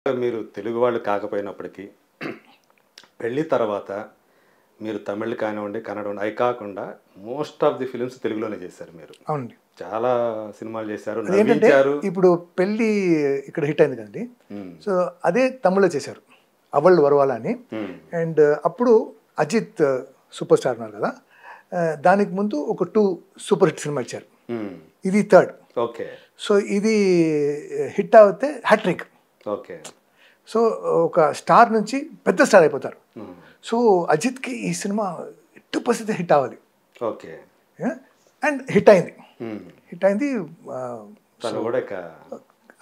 మీరు తెలుగు వాళ్ళు కాకపోయినప్పటికీ పెళ్లి తర్వాత మీరు తమిళ్ కానివ్వండి కన్నడ అవి కాకుండా మోస్ట్ ఆఫ్ ది ఫిలిమ్స్ తెలుగులోనే చేశారు మీరు. అవునండి. చాలా సినిమాలు చేశారు, అదేంటంటే నవ్వించారు. ఇప్పుడు పెళ్ళి ఇక్కడ హిట్ అయింది కదండి. సో అదే తమిళ్లో చేశారు, అవళ్ వరవాల అని. అండ్ అప్పుడు అజిత్ సూపర్ స్టార్ ఉన్నారు కదా, దానికి ముందు ఒక 2 సూపర్ హిట్ సినిమా ఇచ్చారు. ఇది థర్డ్. ఓకే సో ఇది హిట్ అవుతే హ్యాట్రిక్. ఓకే సో ఒక స్టార్ నుంచి పెద్ద స్టార్ అయిపోతారు. సో అజిత్కి ఈ సినిమా 80% హిట్ అవ్వాలి. ఓకే అండ్ హిట్ అయింది. తను కూడా ఇక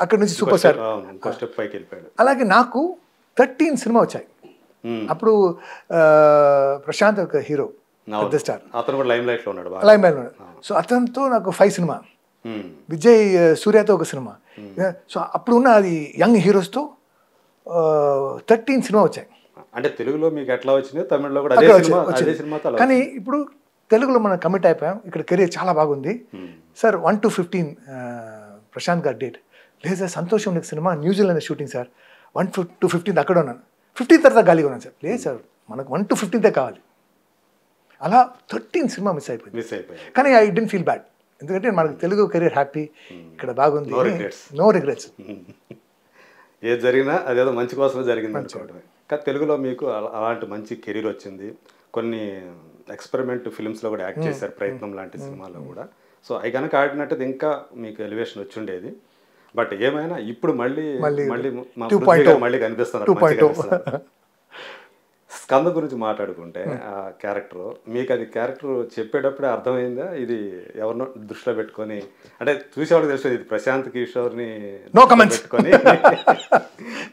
అక్కడ నుంచి సూపర్ స్టార్. ఇంకో స్టెప్ పైకి వెళ్ళిపోయాడు. అలాగే నాకు 13 సినిమా వచ్చాయి. అప్పుడు ప్రశాంత్ ఒక హీరో, పెద్ద స్టార్, అతను కూడా లైమ్ లైట్ లో ఉన్నాడు. సో అతనితో నాకు 5 సినిమా, విజయ్ సూర్యతో ఒక సినిమా. సో అప్పుడు ఉన్న అది యంగ్ హీరోస్తో 13 సినిమా వచ్చాయి. అంటే తెలుగులో మీకు ఎట్లా వచ్చింది, తమిళ్లో కూడా అదే సినిమా. కానీ ఇప్పుడు తెలుగులో మనం కమిట్ అయిపోయాం. ఇక్కడ కెరీర్ చాలా బాగుంది సార్. 1 to 15 ప్రశాంత్ గారి డేట్ లేదు సార్. సంతోషం నీకు cinema New Zealand shooting sir. 1 to 15 అక్కడ ఉన్నాను. 15 తర్వాత గాలిగా ఉన్నాను సార్. లేదు సార్, మనకు 1 to 15 కావాలి. అలా 13 సినిమా మిస్ అయిపోయింది. కానీ ఐ డెంట్ ఫీల్ బ్యాడ్, ఎందుకంటే మనకు తెలుగు కెరీర్ హ్యాపీ, ఇక్కడ బాగుంది, నో రిగ్రెట్స్. ఏది జరిగినా అదేదో మంచి కోసమే జరిగింది అనుకోవడమే. కానీ తెలుగులో మీకు అలాంటి మంచి కెరీర్ వచ్చింది. కొన్ని ఎక్స్పెరిమెంట్ ఫిల్మ్స్లో కూడా యాక్ట్ చేశారు, ప్రయత్నం లాంటి సినిమాలో కూడా. సో అవి కనుక ఆడినట్టు ఇంకా మీకు ఎలివేషన్ వచ్చి ఉండేది. బట్ ఏమైనా ఇప్పుడు మళ్ళీ మళ్ళీ కనిపిస్తున్నారు. స్కంద గురించి మాట్లాడుకుంటే ఆ క్యారెక్టర్, మీకు అది క్యారెక్టర్ చెప్పేటప్పుడే అర్థమైందా ఇది ఎవరినో దృష్టిలో పెట్టుకొని, అంటే చూసేవాళ్ళకి తెలుసు ఇది ప్రశాంత్ కిషోర్ని పెట్టుకొని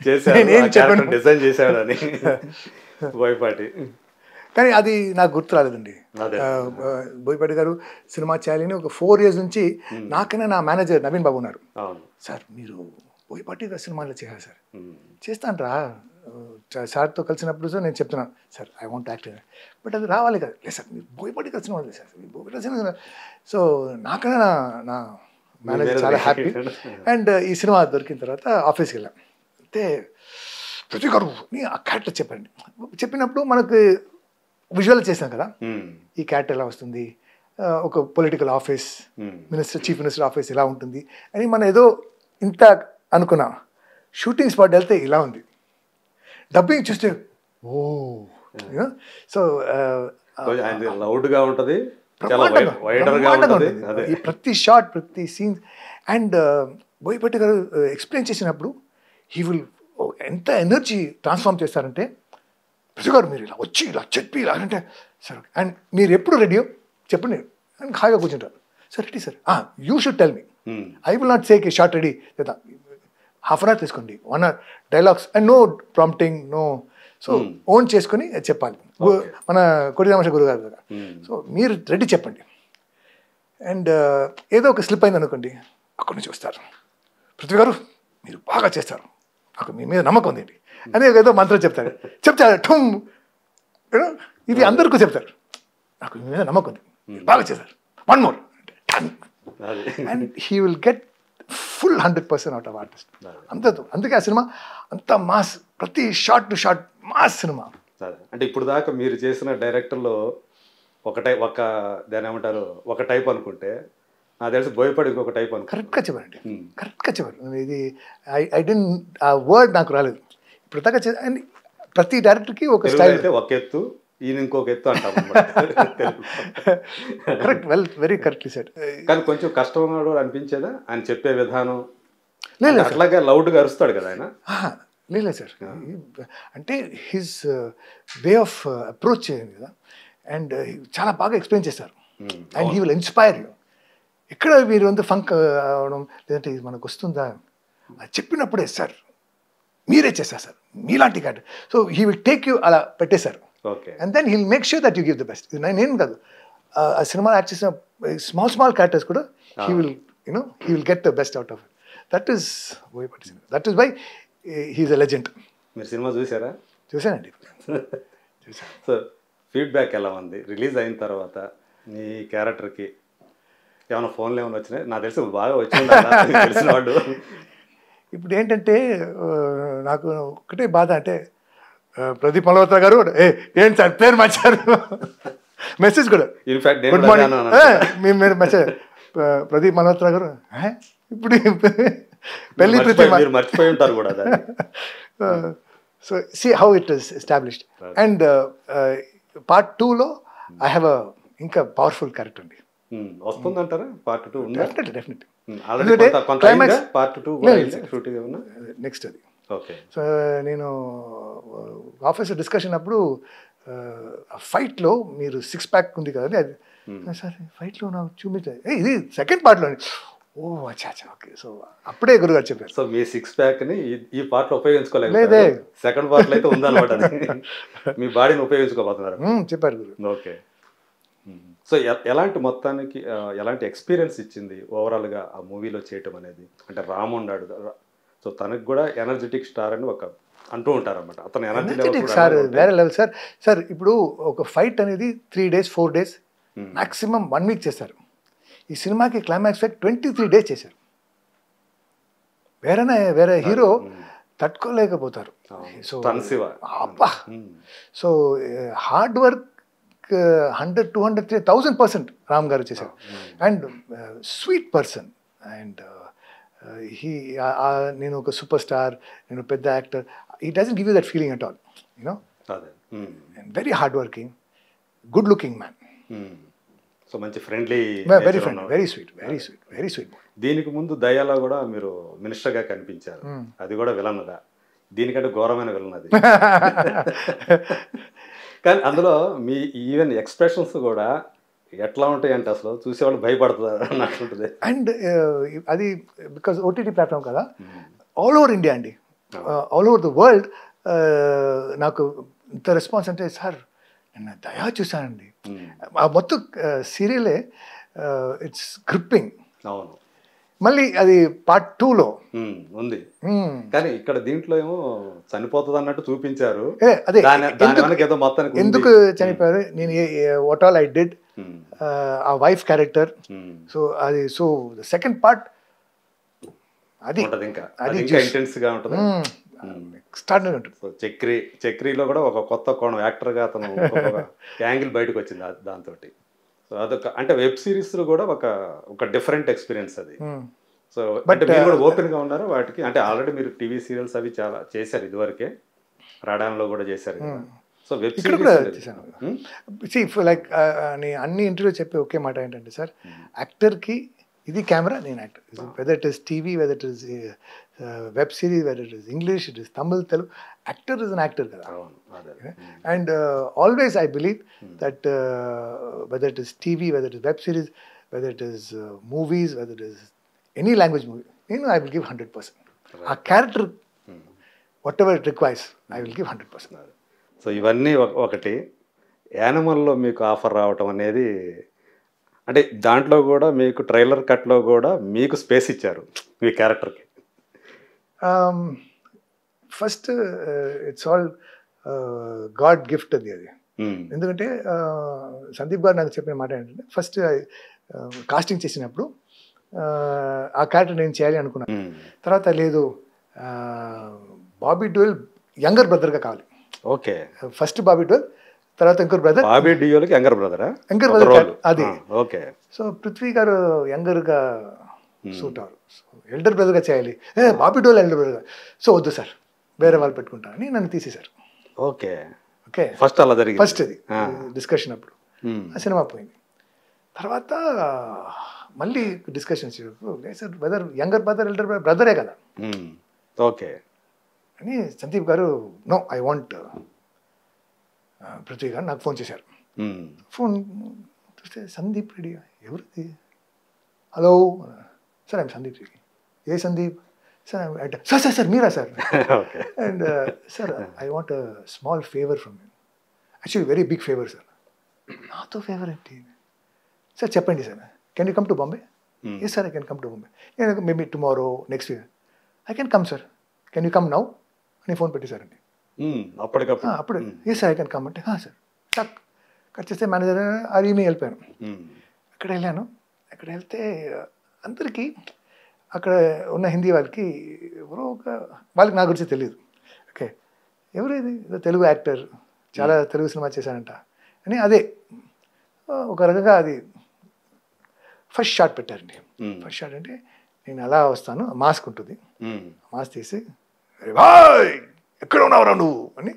చేశాడు, డిజైన్ చేశాడు అని బోయపాటి? కానీ అది నాకు గుర్తు రాలేదండి. బోయపాటి గారు సినిమా చేయాలని ఒక 4 years నుంచి నాకైనా నా మేనేజర్ నవీన్ బాబు ఉన్నారు. సార్ మీరు బోయపాటి గారు సినిమాలో చేయాలి సార్. చేస్తాను రా సార్తో కలిసినప్పుడు సార్ నేను చెప్తున్నాను, sir I want act, but అది రావాలి కదా. లేదు సార్ మీరు బోయపాటి కలిసిన వాళ్ళు సార్, బోయపాటి. సో నాకైనా నా మేనేజర్ చాలా హ్యాపీ. అండ్ ఈ సినిమా దొరికిన తర్వాత ఆఫీస్కి వెళ్ళాం. అయితే ప్రతి గారు ఆ క్యారెక్టర్ చెప్పండి. చెప్పినప్పుడు మనకు విజువల్ చేసాం కదా, ఈ క్యారెక్టర్ ఎలా వస్తుంది, ఒక political office, chief minister office ఎలా ఉంటుంది అని మనం ఏదో ఇంత అనుకున్నాం. షూటింగ్ స్పాట్ వెళ్తే ఇలా ఉంది, డబ్బింగ్ చూస్తే ఓ. సో లౌడ్గా ఉంటుంది, ప్రతి షాట్, ప్రతి సీన్. అండ్ బోయపాటి గారు ఎక్స్ప్లెయిన్ చేసినప్పుడు హీ విల్ ఎంత ఎనర్జీ ట్రాన్స్ఫార్మ్ చేస్తారంటే, ప్రతి గారు మీరు ఇలా వచ్చి ఇలా చెప్పి ఇలా అంటే సార్, అండ్ మీరు ఎప్పుడు రెడీయో చెప్పండి అని హాయిగా కూర్చుంటారు. Sir ready sir, you should tell me, I will not sake a short ready లేదా ½ hour తీసుకోండి, 1 hour dialogues and no prompting, no. So own చేసుకుని చెప్పాలి, మన కొడి రామేశ్వర గురువు గారు కదా. సో మీరు రెడీ చెప్పండి. అండ్ ఏదో ఒక స్లిప్ అయింది అనుకోండి, అక్కడి నుంచి వస్తారు, పృథ్వీ గారు మీరు బాగా చేస్తారు, నాకు మీ మీద నమ్మకం ఉంది అని ఏదో మంత్రం చెప్తారు. ఠుమ్, ఇది అందరికీ చెప్తారు, నాకు మీ మీద నమ్మకం ఉంది, మీరు బాగా చేస్తారు, 1 more and he will get full 100% out of artist అంతతో. అందుకే ఆ సినిమా అంత మాస్, ప్రతి short to short mass cinema. అంటే ఇప్పుడు దాకా మీరు చేసిన డైరెక్టర్లో ఒక దాని ఏమంటారు, ఒక టైప్ అనుకుంటే నాకు తెలిసి బోయపాటి ఇంకొక టైప్ అనుకో. కరెక్ట్గా చెప్పారండి, కరెక్ట్గా చెప్పారు. ఇది ఐ డెంట్, ఆ వర్డ్ నాకు రాలేదు ఇప్పుడు దాకా. అండ్ ప్రతి డైరెక్టర్కి ఒక స్టైల్ అయితే ఒక ఎత్తు, ఈయన ఇంకొక ఎత్తు అంటాం. Correct, very correctly said. కానీ కొంచెం కష్టంగా అనిపించేదా ఆయన చెప్పే విధానం? లేదు, అట్లాగే లౌడ్గా అరుస్తాడు కదా ఆయన. లేదు సార్, అంటే హిజ్ వే ఆఫ్ అప్రోచ్ చేయండి కదా, అండ్ చాలా బాగా ఎక్స్ప్లెయిన్ చేస్తారు. And he will inspire you. ఎక్కడ మీరు అంత ఫంక్ అవడం లేదంటే ఇది మనకు వస్తుందా అది చెప్పినప్పుడే సార్ మీరే చేస్తారు సార్, మీలాంటి character. So he will take you అలా పెట్టేశారు. And then he'll make sure that you give the best. నేను కాదు, ఆ సినిమాలో యాక్ట్ చేసిన స్మాల్ క్యారెక్టర్స్ కూడా he will get the best out of it. That is Boyapati సినిమా. That is why he's a legend. మీరు సినిమా చూసారా? చూసానండి. సో ఫీడ్బ్యాక్ ఎలా ఉంది రిలీజ్ అయిన తర్వాత? మీ క్యారెక్టర్కి ఏమైనా ఫోన్లు ఏమైనా వచ్చినాయి? నాకు తెలిసి బాగా వచ్చి తెలిసిన వాళ్ళు ఇప్పుడు ఏంటంటే నాకు ఒకటే బాధ అంటే ప్రదీప్ మల్హోత్రా గారు ఏంటి సార్ పేరు మార్చారు మెసేజ్ కూడా ఇన్ఫాక్ట్ నేను గుడ్ కూడా అదే మార్నింగ్ అన్నాను. మీరు మెసేజ్ ప్రదీప్ మల్హోత్రా గారు ఇప్పుడు పెళ్లి మీరు మర్చిపోయి ఉంటారు కూడా దాన్ని. So see how it is established. And part 2లో ఐ హ్యావ్ ఇంకా పవర్ఫుల్ క్యారెక్టర్ అండి. వస్తుందంటారా పార్ట్ 2 ఉందా? డెఫినెట్లీ ఆల్రెడీ కొంత అయిందా పార్ట్ 2 షూటింగ్ ఏమన్నా? నెక్స్ట్ అది. ఓకే. సో నేను ఆఫీస్ డిస్కషన్ అప్పుడు ఫైట్లో మీరు 6 ప్యాక్ ఉంది కదండి అది సార్ ఫైట్లో నాకు చూపించారు ఇది సెకండ్ పార్ట్లో. ఓ అచ్చా అచ్చా ఓకే. సో అప్పుడే గురుగారు చెప్పారు. సో మీ 6 ప్యాక్ ని ఈ పార్ట్ లో ఉపయోగించుకోలేదు, లేదే సెకండ్ పార్ట్ లో అయితే ఉందన్నమాట. మీ బాడీని ఉపయోగించుకోబోతున్నారు చెప్పారు గురు. ఓకే. సో ఎలాంటి మొత్తానికి ఎలాంటి ఎక్స్పీరియన్స్ ఇచ్చింది ఓవరాల్గా ఆ మూవీలో చేయటం అనేది? అంటే రామ్ ఉన్నాడు, సో తనకు కూడా ఎనర్జెటిక్ స్టార్ అని ఒక అంటూ ఉంటారు అన్నమాట. అతను ఎనర్జెటిక్ సార్ వేరే లెవెల్ సార్. సార్ ఇప్పుడు ఒక ఫైట్ అనేది 3 days 4 days మాక్సిమం 1 week చేస్తారు. ఈ సినిమాకి క్లైమాక్స్ ఫైట్ 23 days చేశారు. వేరే హీరో తట్టుకోలేకపోతారు. సో అబ్బా, సో హార్డ్ వర్క్ 100 200 1000% రామ్ గారు చేశారు. And sweet person. అండ్ నేను ఒక సూపర్ స్టార్, నేను పెద్ద యాక్టర్, ఈ doesn't give you that feeling at all, you know. And very hard working, good looking man. So మంచి friendly, very friend, very sweet, very sweet, very sweet. దీనికి ముందు దయాలో కూడా మీరు మినిస్టర్గా కనిపించారు, అది కూడా విలన్గా, దీనికంటే ఘోరమైన విలన్ అది. కానీ అందులో మీ ఈవెన్ ఎక్స్ప్రెషన్స్ కూడా ఎట్లా ఉంటాయి అంటే అసలు చూసేవాళ్ళు భయపడుతున్నారు అన్నట్లుంటుంది. అండ్ అది బికాజ్ ఓటీటీ ప్లాట్ఫామ్ కదా, ఆల్ ఓవర్ ఇండియా అండి, ఆల్ ఓవర్ ద వరల్డ్ నాకు ఇంత రెస్పాన్స్ అంటే సార్ నేను దయా చూశానండి. ఆ మొత్తం సీరియలే ఇట్స్ గ్రిప్పింగ్. అవును. మళ్ళీ అది పార్ట్ 2లో ఉంది, కానీ ఇక్కడ దీంట్లో ఏమో చనిపోతుంది అన్నట్టు చూపించారు. అదే మొత్తానికి ఎందుకు చనిపోయారు, నేను వాట్ ఆల్ ఐ డిడ్, ఆ వైఫ్ క్యారెక్టర్. సో అది, సో సెకండ్ పార్ట్ అది ఇంటెన్స్ గా ఉంటుంది, ఎక్స్ట్రాడినరీ ఉంటుంది. సో చక్రీలో కూడా ఒక కొత్త కోణం యాక్టర్గా అతను యాంగిల్ బయటకు వచ్చింది దాంతో. సో అదొక అంటే వెబ్ సిరీస్ కూడా ఒక డిఫరెంట్ ఎక్స్పీరియన్స్ అది. సో బట్ మీరు కూడా ఓపెన్ గా ఉన్నారు వాటికి, అంటే ఆల్రెడీ మీరు టీవీ సీరియల్స్ అవి చాలా చేశారు ఇదివరకే, రాడాన్లో కూడా చేశారు కదా. సో వెబ్ సిరీస్ కూడా చేశాను. లైక్ అన్ని ఇంటర్వ్యూ చెప్పే ఒకే మాట ఏంటంటే సార్, యాక్టర్కి ఇది కెమెరా, నేను actor. Whether it is TV, whether it is web series, whether it is English, it is Tamil, Telugu, actor is an actor కదా. And always I believe that whether it is TV, whether it is web series, whether it is movies, whether it is any language movie, నేను I will give 100%. ఆ character what it requires I will give 100%. So ఇవన్నీ ఒకటి, యానిమల్లో మీకు offer రావటం అనేది, అంటే దాంట్లో కూడా మీకు ట్రైలర్ కట్లో కూడా మీకు స్పేస్ ఇచ్చారు మీ క్యారెక్టర్కి. First it's all God gift అది. ఎందుకంటే సందీప్ గారు నాకు చెప్పిన మాట ఏంటంటే, ఫస్ట్ కాస్టింగ్ చేసినప్పుడు ఆ క్యారెక్టర్ నేను చేయాలి అనుకున్నాను. తర్వాత లేదు, బాబీ డోయల్ యంగర్ బ్రదర్గా కావాలి. ఓకే. ఫస్ట్ బాబీ డోయల్, తర్వాత ఇంకొక బ్రదర్. బాబీ డియోల్కి యంగర్ బ్రదరా? యంగర్ బ్రదర్ అది. ఓకే. సో పృథ్వీ గారు యంగర్గా సూట్ అవ్వరు, ఎల్డర్ బ్రదర్గా చేయాలి. Bobby Deol elder brother, so వద్దు సార్ వేరే వాళ్ళు పెట్టుకుంటానని నన్ను తీసేశారు. ఓకే. ఓకే, ఫస్ట్ అలా జరిగింది. ఫస్ట్ అది డిస్కషన్ అప్పుడు ఆ సినిమా పోయింది. తర్వాత మళ్ళీ discussions sir, brother younger brother elder బ్రదరే కదా. ఓకే అని సందీప్ గారు నో ఐ వాంట్ పృథ్వీ గారు నాకు ఫోన్ చేశారు. ఫోన్ చూస్తే సందీప్ రెడ్డి, ఎవరిది? Hello sir, I'm Sandeep Reddy. ఏ Sandeep sir? Sir sir sir మీరా sir? And sir I want a small favour from you, actually very big favour sir. నాతో ఫేవర్ ఏంటి సార్ చెప్పండి సార్. Can you come to Bombay? Yes sir, I can come to Bombay. నేను maybe tomorrow, next week I can come sir, can you come now అని phone పెట్టేశారండి అప్పుడు. ఏ sir I can come అంటే సార్ టక్ కట్ చేస్తే మేనేజర్ ఆ ఈమె వెళ్ళిపోయాను. అక్కడ వెళ్ళాను. అక్కడ వెళ్తే అందరికీ అక్కడ ఉన్న హిందీ వాళ్ళకి ఎవరో వాళ్ళకి నా గురించి తెలియదు. ఓకే, ఎవరు ఇది, ఏదో తెలుగు యాక్టర్, చాలా తెలుగు సినిమా చేశానంట అని. అదే ఒక రకంగా అది ఫస్ట్ షాట్ పెట్టారండి. ఫస్ట్ షాట్ అంటే నేను అలా వస్తాను, మాస్క్ ఉంటుంది, మాస్క్ తీసి భాయ్ ఎక్కడ ఉన్నావురా నువ్వు అని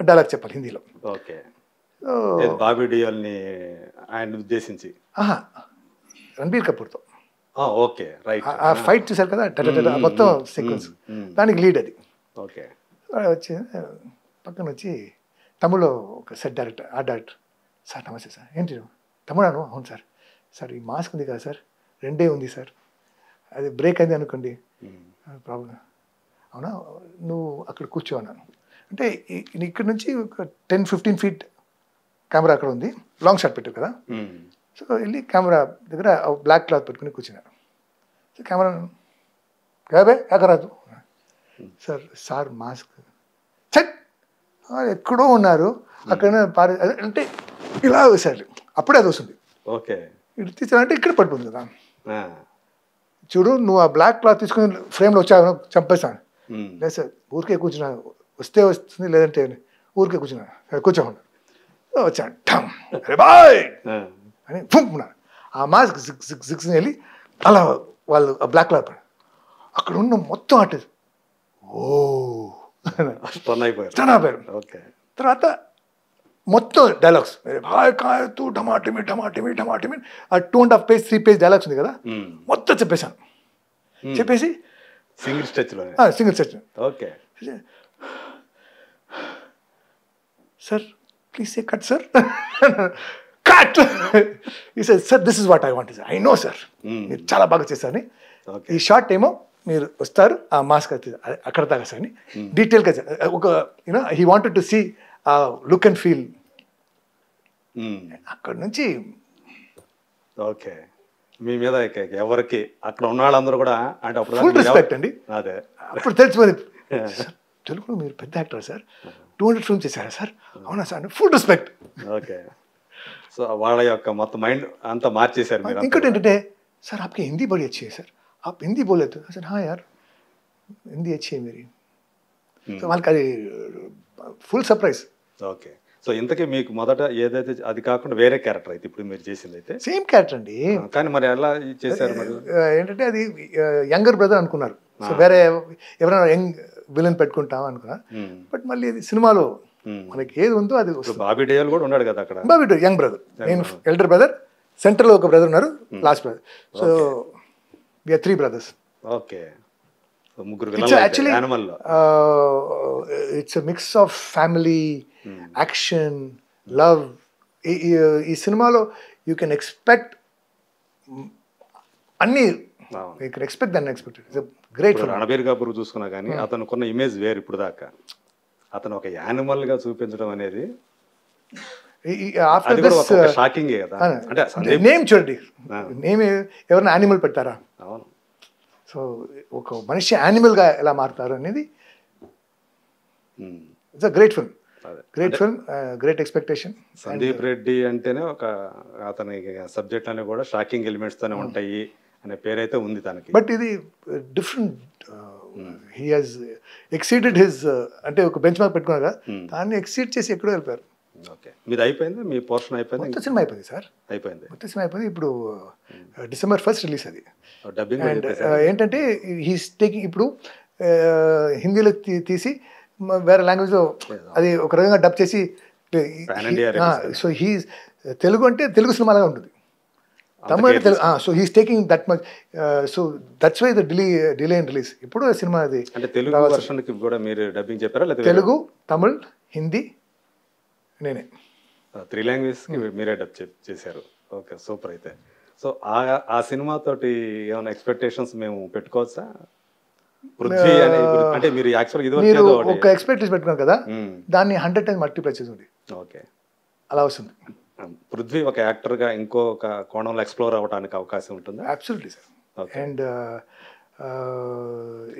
డైలాగ్ చెప్పాలి హిందీలో. ఓకే, బాబీ డియోల్ని ఆయన ఉద్దేశించి. రణబీర్ కపూర్తో. Okay, right. ఆ ఫైట్ చూసారు కదా, మొత్తం సీక్వెన్స్, దానికి లీడ్ అది. ఓకే, వచ్చి పక్కన వచ్చి తమిళ్లో ఒక set director, art director, sir నమస్తే సార్, ఏంటి తమిళాను? అవును సార్. సార్ ఈ మాస్క్ ఉంది కదా సార్, 2 ఉంది సార్, అది బ్రేక్ అయింది అనుకోండి, ప్రాబ్లం. అవునా, నువ్వు అక్కడ కూర్చో అన్నాను. అంటే ఇక్కడ నుంచి ఒక 10-15 feet కెమెరా అక్కడ ఉంది, లాంగ్ షాట్ పెట్టారు కదా. సో వెళ్ళి కెమెరా దగ్గర బ్లాక్ క్లాత్ పెట్టుకుని కూర్చున్నాను. సో కెమెరా కాబే ఎక్కరాదు సార్, సార్ మాస్క్ చెక్ ఎక్కడో ఉన్నారు అక్కడ అంటే ఇలా వేసారు, అప్పుడే అది వస్తుంది. ఓకే, ఇటు తీసానంటే ఇక్కడ పడిపోతుంది కదా. చూడు నువ్వు ఆ బ్లాక్ క్లాత్ తీసుకుని ఫ్రేమ్లో వచ్చావు, చంపేస్తాను. లేదు సార్, ఊరికే కూర్చున్నా, వస్తే వస్తుంది, లేదంటే ఊరికే కూర్చున్నా, కూర్చోకుండా వచ్చాను. అరే బాయ్ అని ఫుంకున్నాను. ఆ మాస్క్ సిక్స్ వెళ్ళి అలా వాళ్ళు ఆ బ్లాక్ క్లాత్ అక్కడ ఉన్న మొత్తం ఆర్టిస్ట్ స్టన్ అయిపోయారు. తర్వాత మొత్తం డైలాగ్స్, భాయ్ కాయ తూ టమాటమి టమాటమి టమాటమి, ఆ 2.5 page 3 page డైలాగ్స్ ఉంది కదా, మొత్తం చెప్పేశాను. చెప్పేసి single stretch. Okay sir please say cut sir. Cut. ఈ sir this is what I want, I know sir, మీరు చాలా బాగా చేశారని. ఈ షార్ట్ ఏమో మీరు వస్తారు, ఆ మాస్క్ అక్కడ దాకా సార్ అని డీటెయిల్గా ఒక you know he wanted to see a look and feel. అక్కడ నుంచి ఓకే, మీ మీద ఎవరికి అక్కడ ఉన్న వాళ్ళందరూ కూడా అంటే ఫుల్ రెస్పెక్ట్ అండి. అదే అప్పుడు తెలిసిపోయింది, తెలుగులో మీరు పెద్ద యాక్టర్ సార్, 200 films చేశారా సార్? అవునా sir, full respect. Okay, so వాళ్ళ యొక్క మొత్తం మైండ్ అంతా మార్చేశారు మీరు. ఇంకోటి ఏంటంటే, సార్ आपके हिंदी बड़ी अच्छी है सर, आप हिंदी बोले तो सर हाँ यार हिंदी अच्छी है मेरी. సో వాళ్ళకి అది ఫుల్ సర్ప్రైజ్. ఓకే, సో ఇంతకీ మీకు మొదట ఏదైతే అది కాకుండా వేరే క్యారెక్టర్ అయితే ఇప్పుడు మీరు చేసింది అయితే సేమ్ క్యారెక్టర్ అండి, కానీ మరి ఎలా చేశారు? మరి ఏంటంటే అది యంగర్ బ్రదర్ అనుకున్నారు, సో వేరే ఎవరైనా యంగ్ విలన్ పెట్టుకుంటాం అనుకున్నా. బట్ మళ్ళీ అది సినిమాలో మనకి ఏది ఉందో అది. బాబీ డియోల్ కూడా ఉన్నాడు కదా అక్కడ. బాబీ డియోల్ యంగ్ బ్రదర్, నేను ఎల్డర్ బ్రదర్, సెంటర్లో ఒక బ్రదర్ ఉన్నారు, last brother. So we are 3 brothers. Okay, actually it's a mix of family, action, love. ఈ సినిమాలో యూ కెన్ ఎక్స్పెక్ట్ అన్ని, యూ కెన్ ఎక్స్పెక్ట్ దాన్ని expected. It's great film. Ranbir Kapoor చూసుకున్నా కానీ అతను కొన్న ఇమేజ్ వేరు. ఇప్పుడు దాకా అతను ఒక యానిమల్ గా చూపించడం అనేది షాకింగ్ కదా. అంటే నేమ్ చూడండి, నేమ్ ఎవరైనా యానిమల్ పెడతారా? అవును. సో ఒక మనిషి యానిమల్గా ఎలా మారుతారు అనేది it's a great film. Great film, great expectation. Sandeep Reddy అంటేనే ఒక అతని సబ్జెక్ట్ అనే కూడా షాకింగ్ ఎలిమెంట్స్ తోనే ఉంటాయి అనే పేరైతే ఉంది తనకి. బట్ ఇది different, he has exceeded his, అంటే ఒక బెంచ్ మార్క్ పెట్టుకున్నారు కదా, దాన్ని ఎక్సీడ్ చేసి ఎక్కడో వెళ్ళిపోయారు. ఓకే, మీది అయిపోయింది, మీ పోర్షన్ అయిపోయింది? మొత్తం సినిమా అయిపోయింది సార్, అయిపోయింది, మొత్తం సినిమా అయిపోయింది. ఇప్పుడు December 1st రిలీజ్ అది. డబ్బింగ్ ఏంటంటే హీస్ టేకింగ్, ఇప్పుడు హిందీలో తీసి వేరే లాంగ్వేజ్లో అది ఒక రకంగా డబ్ చేసి, సో హీ తెలుగు అంటే తెలుగు సినిమాలాగా ఉంటుంది, తమిళ అంటే Telugu. So he's taking that much, so that's why the delay in release. ఇప్పుడు సినిమా అది అంటే తెలుగు వర్షన్కి కూడా మీరు డబ్బింగ్ చెప్పారా లేదా? తెలుగు, తమిళ్, హిందీ నేనే 3 languagesకి మీరే డబ్ చేశారు. Okay, super. అయితే సో ఆ సినిమాతోటి ఏమైనా ఎక్స్పెక్టేషన్స్ మేము పెట్టుకోవచ్చా? పృథ్వీ అంటే మీరు యాక్చువల్గా ఇది ఒక ఎక్స్పెక్టేషన్ పెట్టుకున్నారు కదా, దాన్ని 100 times మల్టిప్లై చేసింది. ఓకే, అలా వస్తుంది. పృథ్వీ ఒక యాక్టర్గా ఇంకొక కోణంలో ఎక్స్ప్లోర్ అవ్వడానికి అవకాశం ఉంటుంది. Absolutely sir. అండ్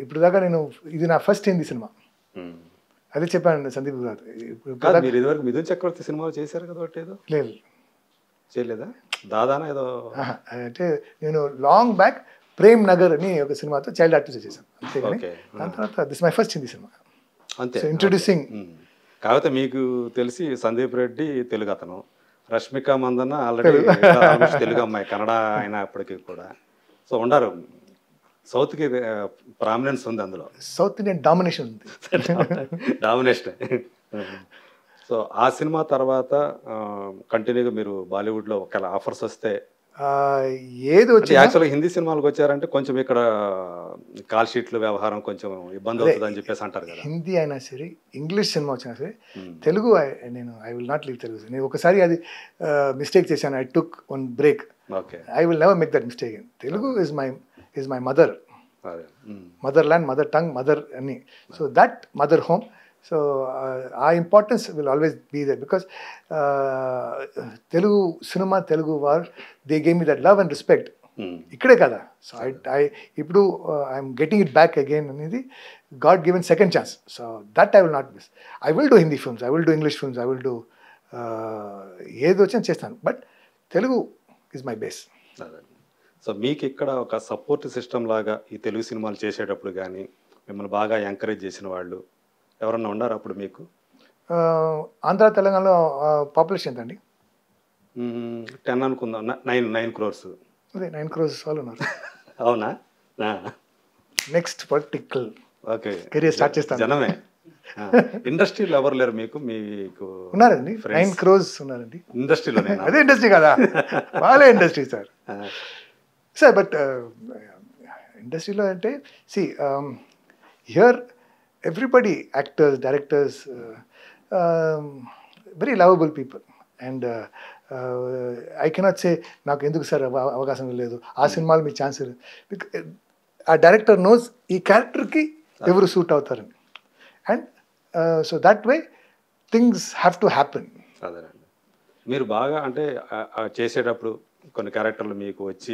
ఇప్పుడు దాకా ఇది నా ఫస్ట్ హిందీ సినిమా, అదే చెప్పాను సందీప్ గారు. మీరు ఇదివరకు మిథున్ చక్రవర్తి సినిమాలు చేశారు కదా? ఏదో లేదు, చేయలేదా? దాదానా ఏదో. అంటే నేను లాంగ్ బ్యాక్ ప్రేమ్ నగర్ అని ఒక సినిమాతో చైల్డ్ ఆర్టిస్ట్ చేశాను అంతేగాని ఓకే. దాని తర్వాత this my first Hindi cinema. అంతే. సో ఇంట్రొడ్యూసింగ్ కాకపోతే మీకు తెలిసి సందీప్ రెడ్డి తెలుగు అతను, రష్మిక మందన్న ఆల్రెడీ తెలుగు అమ్మాయి, కన్నడ అయినప్పటికీ కూడా. సో ఉండారు, సౌత్కి ప్రామినెన్స్ ఉంది అందులో, సౌత్ ఇండియన్ డామినేషన్ ఉంది. డామినేషన్. సో ఆ సినిమా తర్వాత కంటిన్యూగా మీరు బాలీవుడ్లో ఒకవేళ ఆఫర్స్ వస్తే, ఏది వచ్చి యాక్చువల్గా హిందీ సినిమాలకు వచ్చారంటే కొంచెం ఇక్కడ కాల్ షీట్లు వ్యవహారం కొంచెం ఇబ్బంది అవుతుంది అని చెప్పేసి అంటారు కదా. హిందీ అయినా సరే, ఇంగ్లీష్ సినిమా వచ్చినా సరే, తెలుగు నేను I will not leave Telugu. నేను ఒకసారి అది మిస్టేక్ చేశాను, I took one break. Okay. I will never make that mistake. Telugu is my mother, motherland, mother tongue, mother ani. So that mother home. So our importance will always be there because Telugu cinema, Telugu war, they gave me that love and respect. Ikkade kada. So I ippudu I'm getting it back again anidi God given second chance. So that I will not miss. I will do Hindi films, I will do English films, I will do ఏది వచ్చినా చేస్తాను, but Telugu is my base. So మీకు ఇక్కడ ఒక support system లాగా ఈ తెలుగు సినిమాలు చేసేటప్పుడు కానీ మిమ్మల్ని బాగా ఎంకరేజ్ చేసిన వాళ్ళు ఎవరన్నా ఉన్నారా అప్పుడు మీకు? ఆంధ్ర తెలంగాణలో పాపులేషన్ ఎంత అండి? 10 అనుకుందాం, 9 crores. అదే 9 crores వాళ్ళు ఉన్నారు. అవునా? Next political okay, career start చేస్తాను. జనమే. ఇండస్ట్రీలో ఎవరు లేరు మీకు? ఉన్నారండి, 9 crores ఉన్నారండి ఇండస్ట్రీలో. అదే ఇండస్ట్రీ కదా, వాళ్ళే ఇండస్ట్రీ సార్. సార్ బట్ ఇండస్ట్రీలో అంటే see here everybody, actors, directors, very lovable people. And I cannot say నాకు ఎందుకు సార్ అవకాశం లేదు, ఆ సినిమాలు మీ ఛాన్స్ లేదు. ఆ డైరెక్టర్ నోస్ ఈ క్యారెక్టర్కి ఎవరు సూట్ అవుతారని. And so that way things have to happen. అదేనండి, మీరు బాగా అంటే చేసేటప్పుడు కొన్ని క్యారెక్టర్లు మీకు వచ్చి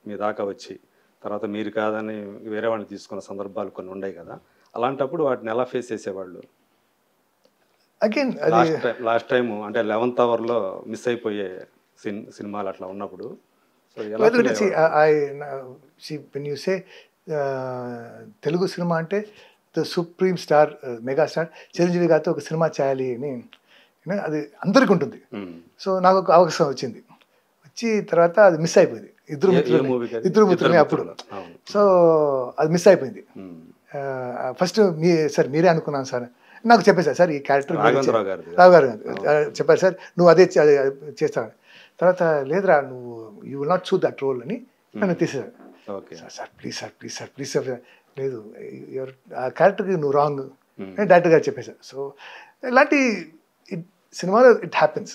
మీ దాకా వచ్చి తర్వాత మీరు కాదని వేరే వాడిని తీసుకున్న సందర్భాలు కొన్ని ఉన్నాయి కదా, అలాంటప్పుడు వాటిని ఎలా ఫేస్ చేసేవాళ్ళు? అగైన్ లాస్ట్ టైం అంటే 11th అవర్లో మిస్ అయిపోయే సినిమాలు అట్లా ఉన్నప్పుడు తెలుగు సినిమా అంటే the supreme star, mega star Chiranjeevi గారితో ఒక సినిమా చేయాలి అని అది అందరికి ఉంటుంది. సో నాకు ఒక అవకాశం వచ్చింది, వచ్చి తర్వాత అది మిస్ అయిపోయింది. ఇద్దరు మిత్రులని అప్పుడు. సో అది మిస్ అయిపోయింది. ఫస్ట్ సార్ మీరే అనుకున్నాను సార్, నాకు చెప్పేశారు సార్ ఈ క్యారెక్టర్ రావు గారు చెప్పారు సార్ నువ్వు అదే చేస్తాను. తర్వాత లేదురా నువ్వు you will not suit that role అని నన్ను తీసేశారు. Sir please sir please sir please sir, లేదు ఆ క్యారెక్టర్కి నువ్వు రాంగ్ అని డైరెక్టర్ గారు చెప్పేశారు. సో ఇలాంటి సినిమాలో ఇట్ హ్యాపెన్స్.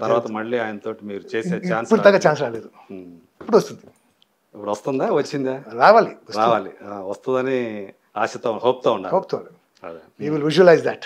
తర్వాత మళ్ళీ ఆయనతో మీరు చేసే ఛాన్స్ ఇప్పుడు దాకా ఛాన్స్ రాలేదు, ఇప్పుడు వస్తుంది. ఇప్పుడు వస్తుందా? వచ్చిందా? రావాలి వస్తుందని ఆశతో, హోప్తో ఉన్నారు. We will visualize that.